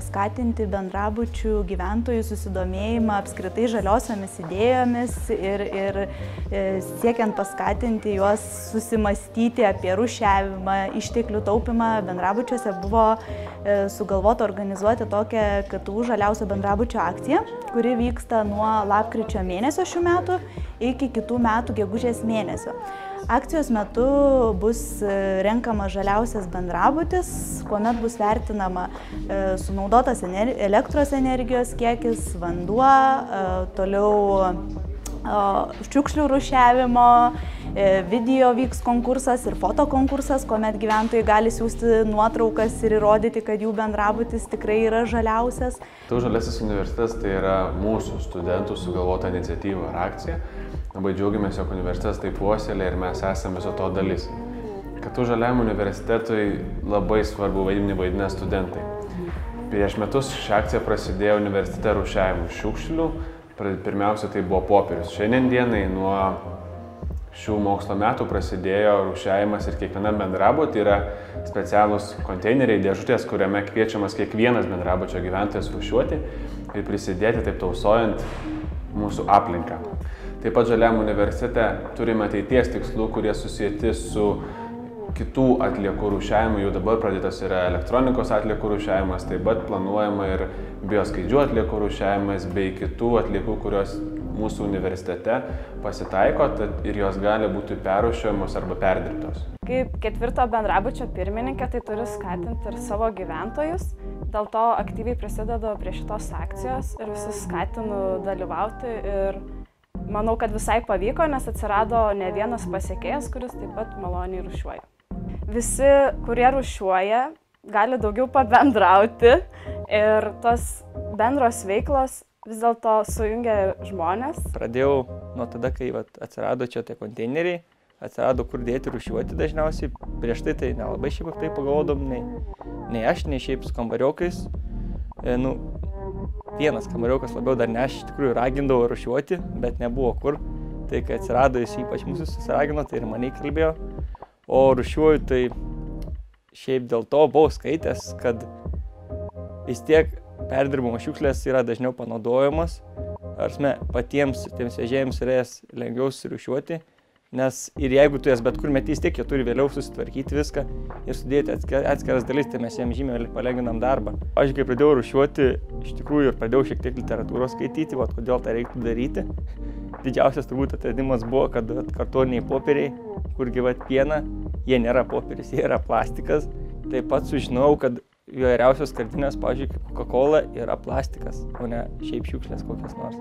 paskatinti bendrabučių gyventojų susidomėjimą apskritai žaliosiomis idėjomis ir siekiant paskatinti juos susimastyti apie rūšiavimą, išteklių taupymą, bendrabučiuose buvo sugalvota organizuoti tokią KTU žaliausio bendrabučio akciją, kuri vyksta nuo lapkričio mėnesio šių metų iki kitų metų gegužės mėnesio. Akcijos metu bus renkamas žaliausias bendrabutis, kuomet bus vertinama sunaudotas elektros energijos kiekis, vanduo, toliau šiukšlių rūšiavimo, video vyks konkursas ir fotokonkursas, kuomet gyventojai gali siųsti nuotraukas ir įrodyti, kad jų bendrabutis tikrai yra žaliausias. KTU Žaliasis universitetas tai yra mūsų studentų sugalvota iniciatyva ir akcija. Labai džiaugiamės, jog universitetas tai puoselėja ir mes esame viso to dalis. KTU Žaliajam universitetui labai svarbu vaidmenį vaidina studentai. Prieš metus ši akcija prasidėjo universitete rūšiavimų šiukšlių. Pirmiausia, tai buvo popierius. Šiandien dienai nuo šių mokslo metų prasidėjo rūšiavimas ir kiekvienam bendrabuty yra specialūs konteineriai, dėžutės, kuriame kviečiamas kiekvienas bendrabučio gyventojas rūšiuoti ir prisidėti, taip tausojant mūsų aplinką. Taip pat Žaliajam universitete turime ateities tikslų, kurie susieti su kitų atliekų rūšiavimu. Jau dabar pradėtas yra elektronikos atliekų rūšiavimas, taip pat planuojama ir bioskaidžių atliekų rūšiavimas bei kitų atliekų, kurios mūsų universitete pasitaiko ir jos gali būti perrūšiuojamos arba perdirbtos. Kaip ketvirto bendrabučio pirmininkė, tai turiu skatinti ir savo gyventojus. Dėl to aktyviai prisidedu prie šitos akcijos ir visus skatinu dalyvauti ir manau, kad visai pavyko, nes atsirado ne vienas pasekėjas, kuris taip pat maloniai rūšiuoja. Visi, kurie rūšiuoja, gali daugiau pabendrauti ir tos bendros veiklos vis dėlto sujungia žmonės. Pradėjau nuo tada, kai atsirado čia tie konteineriai, atsirado kur dėti rūšiuoti dažniausiai. Prieš tai nelabai šiaip tai pagalvodom, nei aš, nei šiaip su kambariokais. Vienas kambariokas labiau dar ne aš iš tikrųjų ragindavau rūšiuoti, bet nebuvo kur. Tai kai atsirado jis ypač mūsų susiragino, tai ir mane įkalbėjo. O rūšiuoju tai šiaip dėl to buvau skaitęs, kad vis tiek perdirbamos šiukšlės yra dažniau panaudojamos. Patiems tiems vežėjams yra jas lengviau surūšiuoti, nes ir jeigu tu jas bet kur metys, tiek jie turi vėliau susitvarkyti viską ir sudėti atskiras dalis, tai mes jiems žymiai palengvinam darbą. Aš kai pradėjau rūšiuoti, iš tikrųjų ir pradėjau šiek tiek literatūros skaityti, kodėl tą reiktų daryti. Didžiausias turbūt atradimas buvo, kad kartoniniai popieriai, kurgi piena, jie nėra popieris, jie yra plastikas. Taip pat sužinojau, kad įvairiausios skardinės, pavyzdžiui, kaip Coca-Cola, yra plastikas, o ne šiaip šiukšlės kokias nors.